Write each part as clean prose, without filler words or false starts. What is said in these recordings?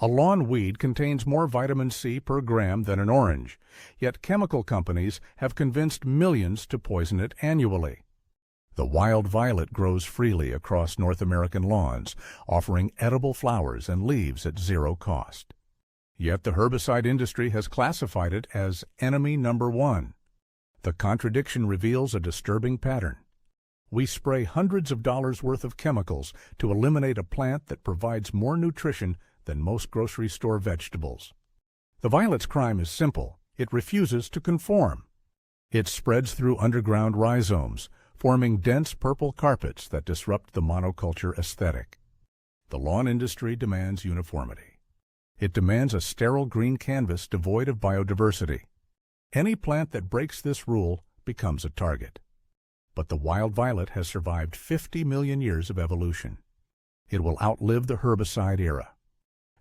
A lawn weed contains more vitamin C per gram than an orange, yet chemical companies have convinced millions to poison it annually. The wild violet grows freely across North American lawns, offering edible flowers and leaves at zero cost. Yet the herbicide industry has classified it as enemy number one. The contradiction reveals a disturbing pattern. We spray hundreds of dollars worth of chemicals to eliminate a plant that provides more nutrition than most grocery store vegetables. The violet's crime is simple. It refuses to conform. It spreads through underground rhizomes, forming dense purple carpets that disrupt the monoculture aesthetic. The lawn industry demands uniformity. It demands a sterile green canvas devoid of biodiversity. Any plant that breaks this rule becomes a target. But the wild violet has survived 50 million years of evolution. It will outlive the herbicide era.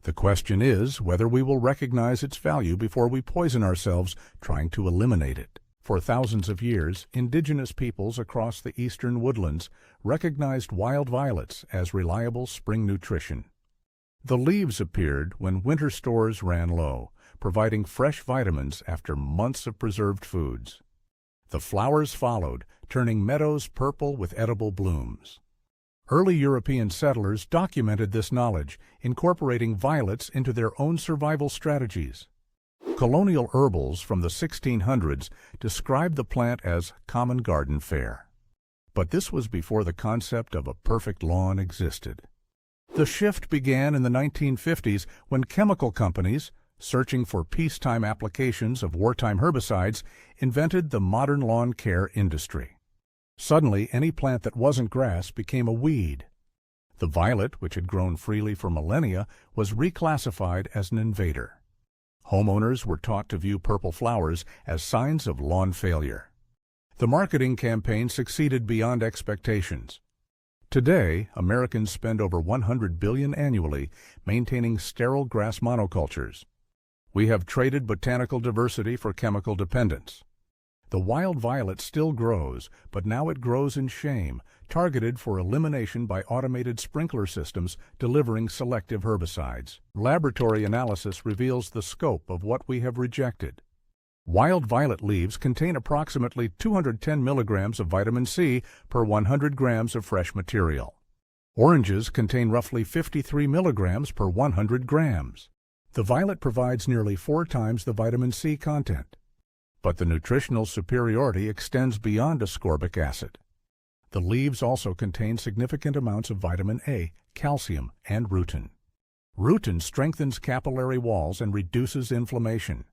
The question is whether we will recognize its value before we poison ourselves trying to eliminate it. For thousands of years, indigenous peoples across the eastern woodlands recognized wild violets as reliable spring nutrition. The leaves appeared when winter stores ran low, providing fresh vitamins after months of preserved foods. The flowers followed, turning meadows purple with edible blooms. Early European settlers documented this knowledge, incorporating violets into their own survival strategies. Colonial herbals from the 1600s described the plant as common garden fare. But this was before the concept of a perfect lawn existed. The shift began in the 1950s when chemical companies, searching for peacetime applications of wartime herbicides, invented the modern lawn care industry. Suddenly, any plant that wasn't grass became a weed. The violet, which had grown freely for millennia, was reclassified as an invader. Homeowners were taught to view purple flowers as signs of lawn failure. The marketing campaign succeeded beyond expectations. Today, Americans spend over $100 billion annually maintaining sterile grass monocultures. We have traded botanical diversity for chemical dependence. The wild violet still grows, but now it grows in shame, targeted for elimination by automated sprinkler systems delivering selective herbicides. Laboratory analysis reveals the scope of what we have rejected. Wild violet leaves contain approximately 210 milligrams of vitamin C per 100 grams of fresh material. Oranges contain roughly 53 milligrams per 100 grams. The violet provides nearly 4 times the vitamin C content. But the nutritional superiority extends beyond ascorbic acid. The leaves also contain significant amounts of vitamin A, calcium, and rutin. Rutin strengthens capillary walls and reduces inflammation.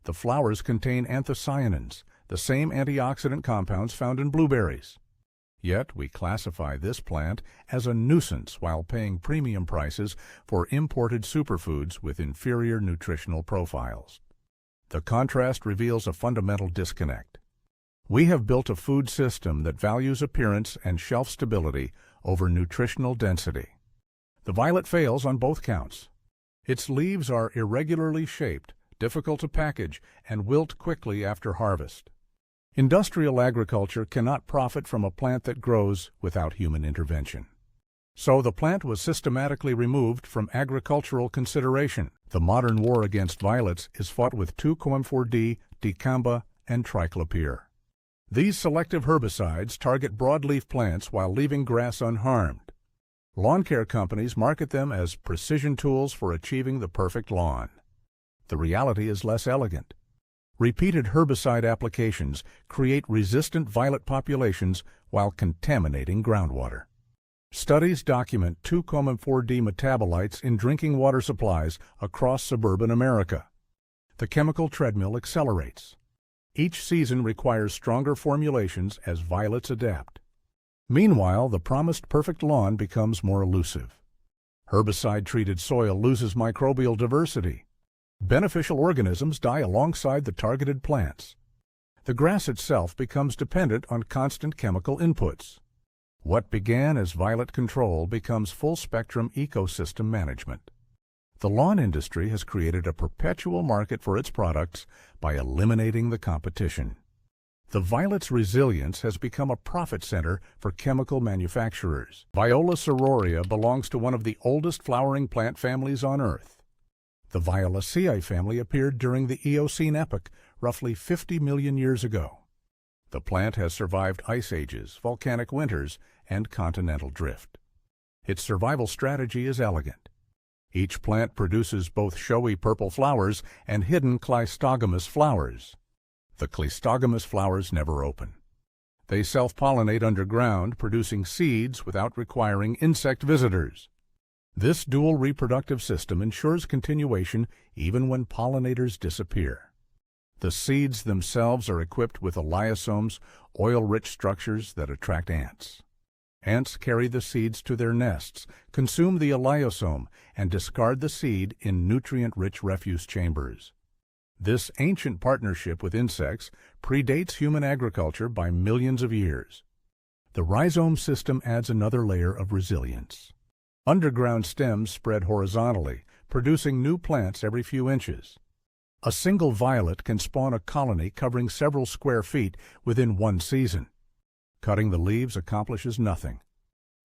The flowers contain anthocyanins, the same antioxidant compounds found in blueberries. Yet we classify this plant as a nuisance while paying premium prices for imported superfoods with inferior nutritional profiles. The contrast reveals a fundamental disconnect. We have built a food system that values appearance and shelf stability over nutritional density. The violet fails on both counts. Its leaves are irregularly shaped, difficult to package, and wilt quickly after harvest. Industrial agriculture cannot profit from a plant that grows without human intervention. So the plant was systematically removed from agricultural consideration. The modern war against violets is fought with 2,4-D, dicamba, and triclopyr. These selective herbicides target broadleaf plants while leaving grass unharmed. Lawn care companies market them as precision tools for achieving the perfect lawn. The reality is less elegant. Repeated herbicide applications create resistant violet populations while contaminating groundwater. Studies document 2,4-D metabolites in drinking water supplies across suburban America. The chemical treadmill accelerates. Each season requires stronger formulations as violets adapt. Meanwhile, the promised perfect lawn becomes more elusive. Herbicide-treated soil loses microbial diversity. Beneficial organisms die alongside the targeted plants. The grass itself becomes dependent on constant chemical inputs. What began as violet control becomes full-spectrum ecosystem management. The lawn industry has created a perpetual market for its products by eliminating the competition. The violet's resilience has become a profit center for chemical manufacturers. Viola sororia belongs to one of the oldest flowering plant families on Earth. The Violaceae family appeared during the Eocene epoch, roughly 50 million years ago. The plant has survived ice ages, volcanic winters, and continental drift. Its survival strategy is elegant. Each plant produces both showy purple flowers and hidden cleistogamous flowers. The cleistogamous flowers never open. They self-pollinate underground, producing seeds without requiring insect visitors. This dual reproductive system ensures continuation even when pollinators disappear. The seeds themselves are equipped with eliosomes, oil-rich structures that attract ants. Ants carry the seeds to their nests, consume the eliosome, and discard the seed in nutrient-rich refuse chambers. This ancient partnership with insects predates human agriculture by millions of years. The rhizome system adds another layer of resilience. Underground stems spread horizontally, producing new plants every few inches. A single violet can spawn a colony covering several square feet within one season. Cutting the leaves accomplishes nothing.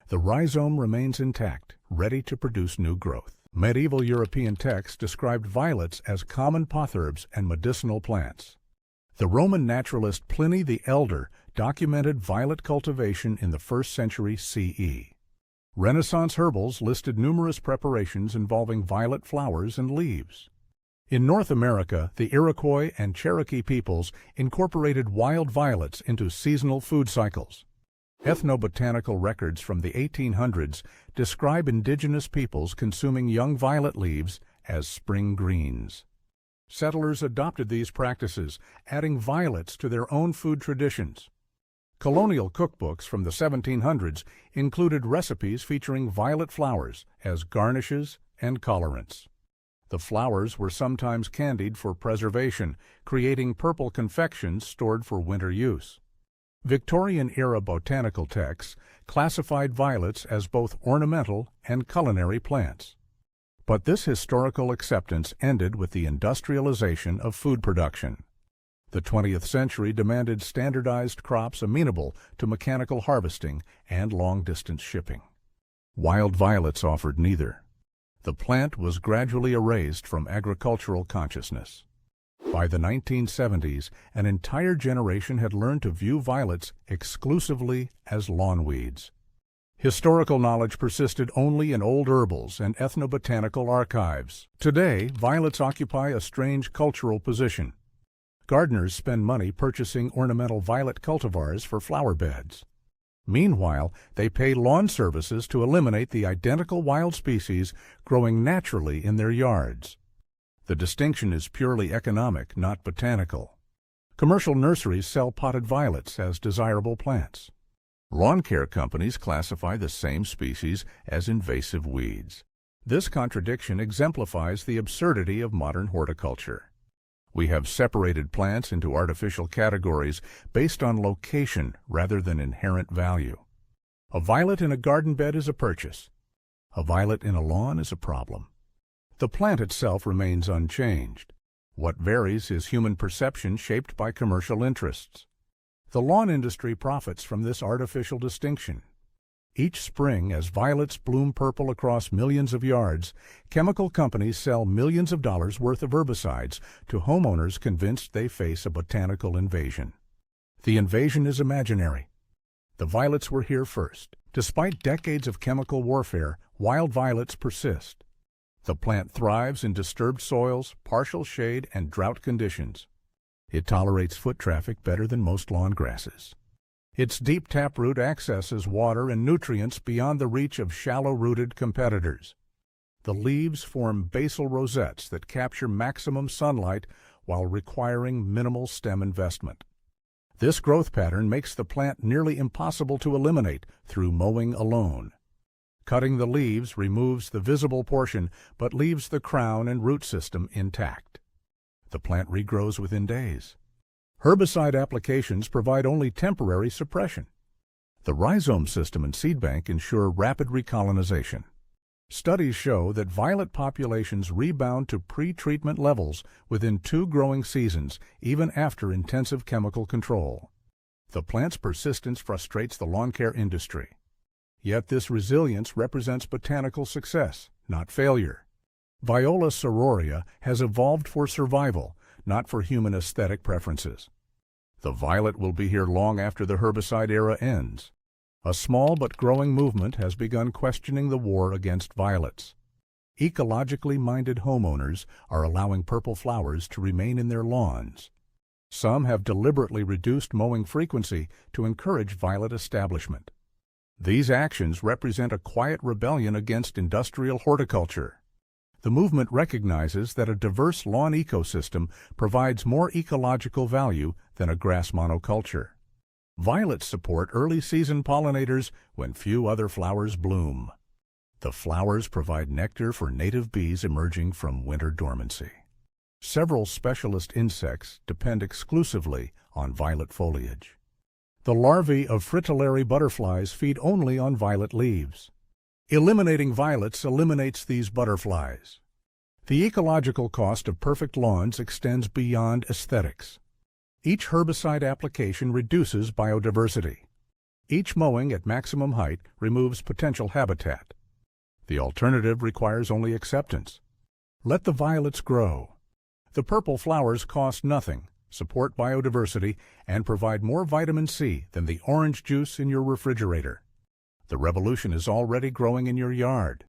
The rhizome remains intact, ready to produce new growth. Medieval European texts described violets as common potherbs and medicinal plants. The Roman naturalist Pliny the Elder documented violet cultivation in the 1st century CE. Renaissance herbals listed numerous preparations involving violet flowers and leaves. In North America, the Iroquois and Cherokee peoples incorporated wild violets into seasonal food cycles. Ethnobotanical records from the 1800s describe indigenous peoples consuming young violet leaves as spring greens. Settlers adopted these practices, adding violets to their own food traditions. Colonial cookbooks from the 1700s included recipes featuring violet flowers as garnishes and colorants. The flowers were sometimes candied for preservation, creating purple confections stored for winter use. Victorian-era botanical texts classified violets as both ornamental and culinary plants. But this historical acceptance ended with the industrialization of food production. The 20th century demanded standardized crops amenable to mechanical harvesting and long-distance shipping. Wild violets offered neither. The plant was gradually erased from agricultural consciousness. By the 1970s, an entire generation had learned to view violets exclusively as lawn weeds. Historical knowledge persisted only in old herbals and ethnobotanical archives. Today, violets occupy a strange cultural position. Gardeners spend money purchasing ornamental violet cultivars for flower beds. Meanwhile, they pay lawn services to eliminate the identical wild species growing naturally in their yards. The distinction is purely economic, not botanical. Commercial nurseries sell potted violets as desirable plants. Lawn care companies classify the same species as invasive weeds. This contradiction exemplifies the absurdity of modern horticulture. We have separated plants into artificial categories based on location rather than inherent value. A violet in a garden bed is a purchase. A violet in a lawn is a problem. The plant itself remains unchanged. What varies is human perception shaped by commercial interests. The lawn industry profits from this artificial distinction. Each spring, as violets bloom purple across millions of yards, chemical companies sell millions of dollars worth of herbicides to homeowners convinced they face a botanical invasion. The invasion is imaginary. The violets were here first. Despite decades of chemical warfare, wild violets persist. The plant thrives in disturbed soils, partial shade, and drought conditions. It tolerates foot traffic better than most lawn grasses. Its deep taproot accesses water and nutrients beyond the reach of shallow-rooted competitors. The leaves form basal rosettes that capture maximum sunlight while requiring minimal stem investment. This growth pattern makes the plant nearly impossible to eliminate through mowing alone. Cutting the leaves removes the visible portion but leaves the crown and root system intact. The plant regrows within days. Herbicide applications provide only temporary suppression. The rhizome system and seed bank ensure rapid recolonization. Studies show that violet populations rebound to pre-treatment levels within 2 growing seasons, even after intensive chemical control. The plant's persistence frustrates the lawn care industry. Yet this resilience represents botanical success, not failure. Viola sororia has evolved for survival, not for human aesthetic preferences. The violet will be here long after the herbicide era ends. A small but growing movement has begun questioning the war against violets. Ecologically minded homeowners are allowing purple flowers to remain in their lawns. Some have deliberately reduced mowing frequency to encourage violet establishment. These actions represent a quiet rebellion against industrial horticulture. The movement recognizes that a diverse lawn ecosystem provides more ecological value than a grass monoculture. Violets support early-season pollinators when few other flowers bloom. The flowers provide nectar for native bees emerging from winter dormancy. Several specialist insects depend exclusively on violet foliage. The larvae of fritillary butterflies feed only on violet leaves. Eliminating violets eliminates these butterflies. The ecological cost of perfect lawns extends beyond aesthetics. Each herbicide application reduces biodiversity. Each mowing at maximum height removes potential habitat. The alternative requires only acceptance. Let the violets grow. The purple flowers cost nothing, support biodiversity, and provide more vitamin C than the orange juice in your refrigerator. The revolution is already growing in your yard.